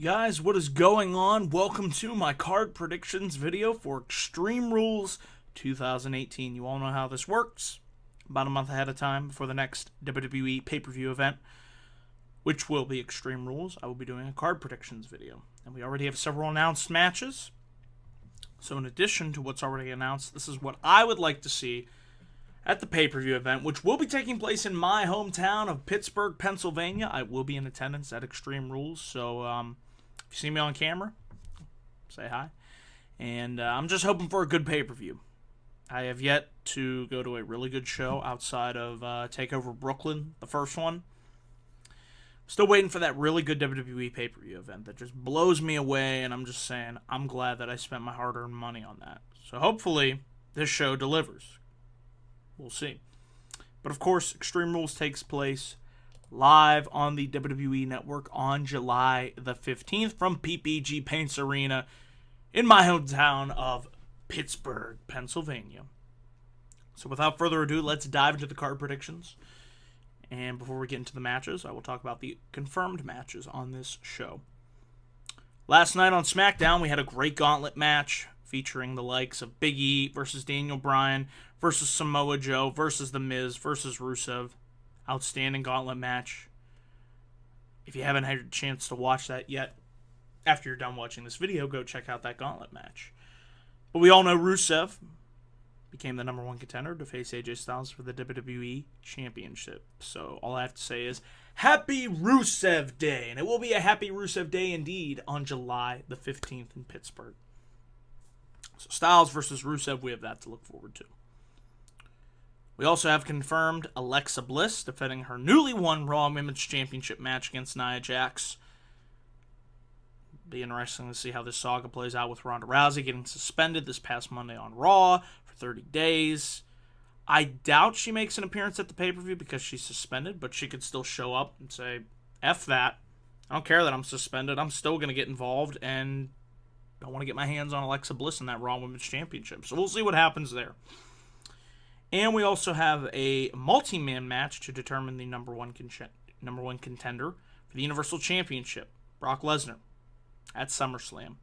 Guys, what is going on? Welcome to my card predictions video for Extreme Rules 2018. You all know how this works. About a month ahead of time before the next WWE pay-per-view event, which will be Extreme Rules, I will be doing a card predictions video. And we already have several announced matches. So in addition to what's already announced, this is what I would like to see at the pay-per-view event, which will be taking place in my hometown of Pittsburgh, Pennsylvania. I will be in attendance at Extreme Rules, so if you see me on camera, say hi. And I'm just hoping for a good pay-per-view. I have yet to go to a really good show outside of TakeOver Brooklyn, the first one. Still waiting for that really good WWE pay-per-view event that just blows me away, and I'm just saying I'm glad that I spent my hard-earned money on that. So hopefully this show delivers. We'll see. But of course, Extreme Rules takes place live on the WWE Network on July the 15th from PPG Paints Arena in my hometown of Pittsburgh, Pennsylvania. So without further ado, let's dive into the card predictions. And before we get into the matches, I will talk about the confirmed matches on this show. Last night on SmackDown, we had a great gauntlet match featuring the likes of Big E versus Daniel Bryan versus Samoa Joe versus The Miz versus Rusev. Outstanding gauntlet match. If you haven't had a chance to watch that yet, after you're done watching this video, go check out that gauntlet match. But we all know Rusev became the #1 contender to face AJ Styles for the WWE Championship. So all I have to say is, Happy Rusev Day! And it will be a Happy Rusev Day indeed on July the 15th in Pittsburgh. So Styles versus Rusev, we have that to look forward to. We also have confirmed Alexa Bliss defending her newly won Raw Women's Championship match against Nia Jax. Be interesting to see how this saga plays out with Ronda Rousey getting suspended this past Monday on Raw for 30 days. I doubt she makes an appearance at the pay-per-view because she's suspended, but she could still show up and say, F that. I don't care that I'm suspended. I'm still going to get involved, and I want to get my hands on Alexa Bliss in that Raw Women's Championship. So we'll see what happens there. And we also have a multi-man match to determine the number one contender for the Universal Championship, Brock Lesnar, at SummerSlam.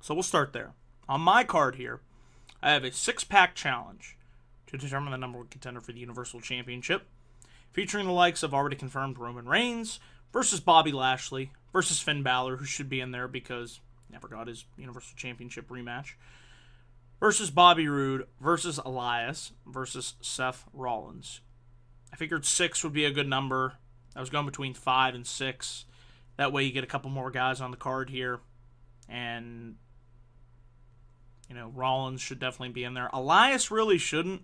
So we'll start there. On my card here, I have a 6-pack challenge to determine the #1 contender for the Universal Championship, featuring the likes of already confirmed Roman Reigns versus Bobby Lashley versus Finn Balor, who should be in there because he never got his Universal Championship rematch, versus Bobby Roode versus Elias versus Seth Rollins. I figured 6 would be a good number. I was going between 5 and 6. That way you get a couple more guys on the card here. And, Rollins should definitely be in there. Elias really shouldn't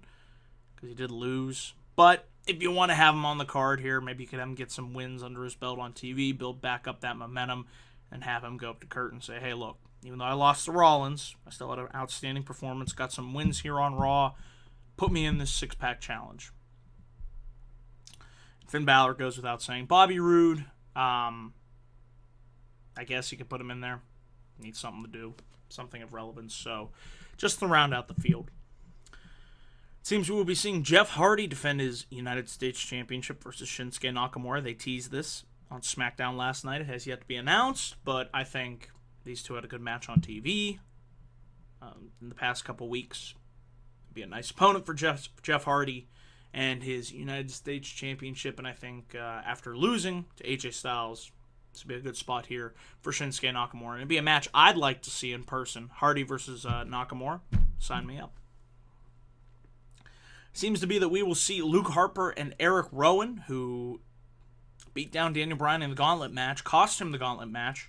because he did lose. But if you want to have him on the card here, maybe you could have him get some wins under his belt on TV, build back up that momentum, and have him go up to Kurt and say, hey, look, even though I lost to Rollins, I still had an outstanding performance, got some wins here on Raw, put me in this 6-pack challenge. Finn Balor goes without saying. Bobby Roode, I guess you could put him in there. Needs something to do, something of relevance. So just to round out the field. It seems we will be seeing Jeff Hardy defend his United States Championship versus Shinsuke Nakamura. They teased this on SmackDown last night. It has yet to be announced, but I think these two had a good match on TV in the past couple weeks. It'd be a nice opponent for Jeff Hardy and his United States Championship. And I think after losing to AJ Styles, this would be a good spot here for Shinsuke Nakamura. And it'd be a match I'd like to see in person. Hardy versus Nakamura. Sign me up. Seems to be that we will see Luke Harper and Eric Rowan, who beat down Daniel Bryan in the gauntlet match, cost him the gauntlet match,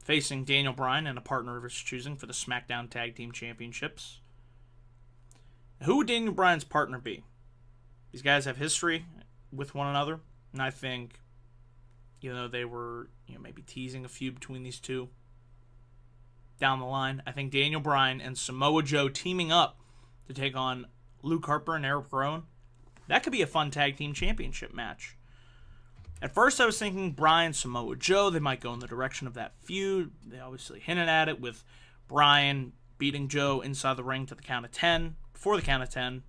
facing Daniel Bryan and a partner of his choosing for the SmackDown Tag Team Championships. Who would Daniel Bryan's partner be? These guys have history with one another, and I think, they were, maybe teasing a feud between these two down the line, I think Daniel Bryan and Samoa Joe teaming up to take on Luke Harper and Eric Rowan, that could be a fun Tag Team Championship match. At first, I was thinking Bryan, Samoa Joe. They might go in the direction of that feud. They obviously hinted at it with Bryan beating Joe inside the ring to the count of 10, before the count of 10,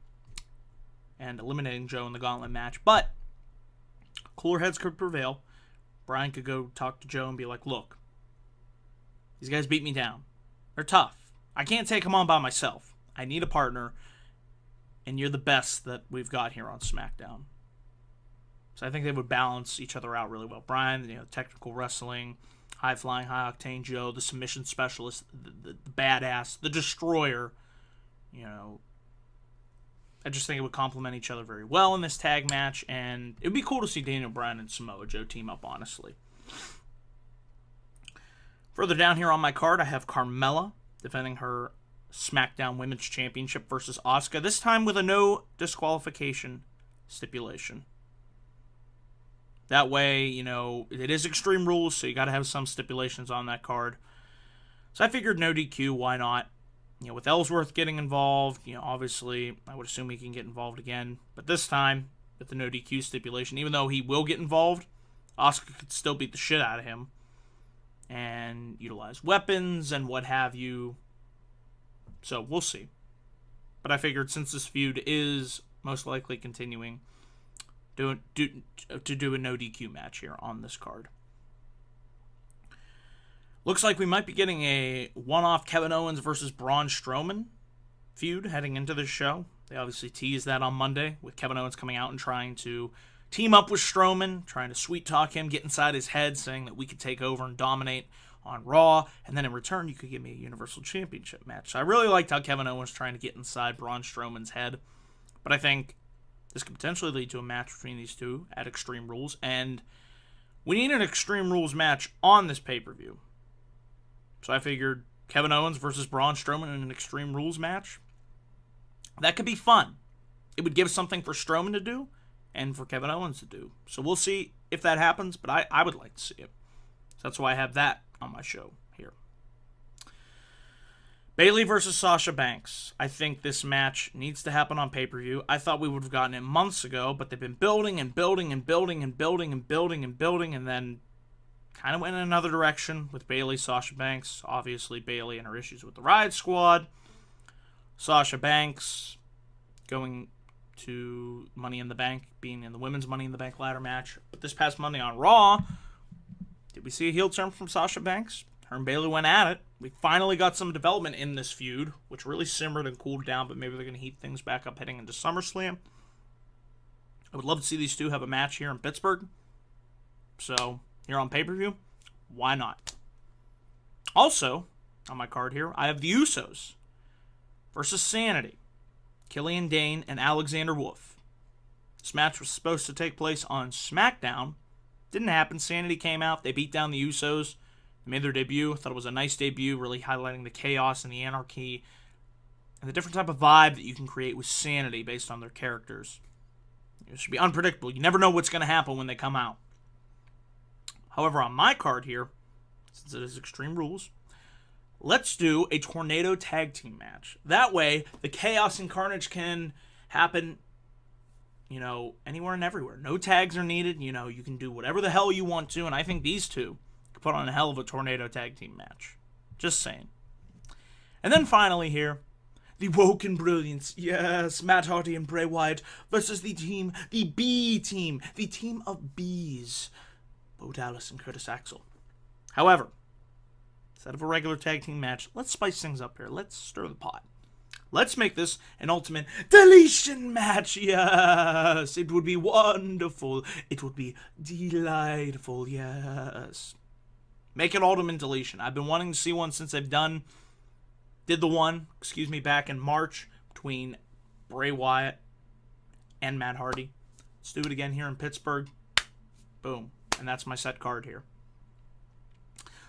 and eliminating Joe in the gauntlet match. But cooler heads could prevail. Bryan could go talk to Joe and be like, look, these guys beat me down. They're tough. I can't take them on by myself. I need a partner, and you're the best that we've got here on SmackDown. So I think they would balance each other out really well. Bryan, technical wrestling, high-flying, high-octane Joe, the submission specialist, the badass, the destroyer. I just think it would complement each other very well in this tag match, and it would be cool to see Daniel Bryan and Samoa Joe team up, honestly. Further down here on my card, I have Carmella defending her SmackDown Women's Championship versus Asuka, this time with a no disqualification stipulation. That way, it is Extreme Rules, so you got to have some stipulations on that card. So I figured no DQ, why not? With Ellsworth getting involved, obviously, I would assume he can get involved again. But this time, with the no DQ stipulation, even though he will get involved, Asuka could still beat the shit out of him and utilize weapons and what have you. So we'll see. But I figured since this feud is most likely continuing, to do a no DQ match here on this card. Looks like we might be getting a one-off Kevin Owens versus Braun Strowman feud heading into this show. They obviously teased that on Monday with Kevin Owens coming out and trying to team up with Strowman, trying to sweet-talk him, get inside his head, saying that we could take over and dominate on Raw, and then in return, you could give me a Universal Championship match. So I really liked how Kevin Owens trying to get inside Braun Strowman's head, but I think this could potentially lead to a match between these two at Extreme Rules, and we need an Extreme Rules match on this pay-per-view. So I figured Kevin Owens versus Braun Strowman in an Extreme Rules match. That could be fun. It would give something for Strowman to do and for Kevin Owens to do. So we'll see if that happens, but I would like to see it. So that's why I have that on my show here. Bayley versus Sasha Banks. I think this match needs to happen on pay-per-view. I thought we would have gotten it months ago, but they've been building and building and building and building and building and building, and then kind of went in another direction with Bayley, Sasha Banks. Obviously, Bayley and her issues with the Riot Squad. Sasha Banks going to Money in the Bank, being in the Women's Money in the Bank ladder match. But this past Monday on Raw, did we see a heel turn from Sasha Banks? Her and Bayley went at it. We finally got some development in this feud, which really simmered and cooled down, but maybe they're going to heat things back up heading into SummerSlam. I would love to see these two have a match here in Pittsburgh. So, here on pay-per-view, why not? Also, on my card here, I have the Usos versus Sanity. Killian, Dain, and Alexander Wolf. This match was supposed to take place on SmackDown. Didn't happen. Sanity came out. They beat down the Usos. They made their debut. I thought it was a nice debut, really highlighting the chaos and the anarchy and the different type of vibe that you can create with Sanity based on their characters. It should be unpredictable. You never know what's going to happen when they come out. However, on my card here, since it is Extreme Rules, let's do a Tornado Tag Team match. That way, the chaos and carnage can happen, anywhere and everywhere. No tags are needed. You can do whatever the hell you want to, and I think these two could put on a hell of a Tornado Tag Team match. Just saying. And then finally here, the Woken Brilliance. Yes, Matt Hardy and Bray Wyatt versus the B team, the team of Bs. Bo Dallas and Curtis Axel. However, instead of a regular tag team match, let's spice things up here. Let's stir the pot. Let's make this an ultimate deletion match. Yes, it would be wonderful. It would be delightful. Yes. Make it ultimate deletion. I've been wanting to see one since did the one, back in March between Bray Wyatt and Matt Hardy. Let's do it again here in Pittsburgh. Boom. And that's my set card here.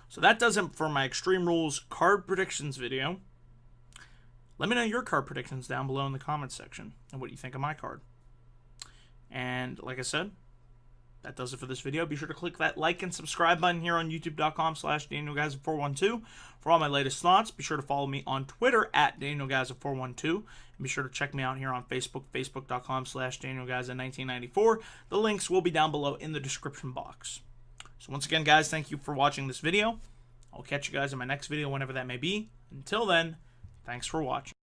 So that does it for my Extreme Rules card predictions video. Let me know your card predictions down below in the comments section and what you think of my card. And like I said, that does it for this video. Be sure to click that like and subscribe button here on youtube.com/DanielGuys412 for all my latest thoughts. Be sure to follow me on Twitter at DanielGuys412. And be sure to check me out here on Facebook, facebook.com/DanielGuys1994. The links will be down below in the description box. So once again, guys, thank you for watching this video. I'll catch you guys in my next video, whenever that may be. Until then, thanks for watching.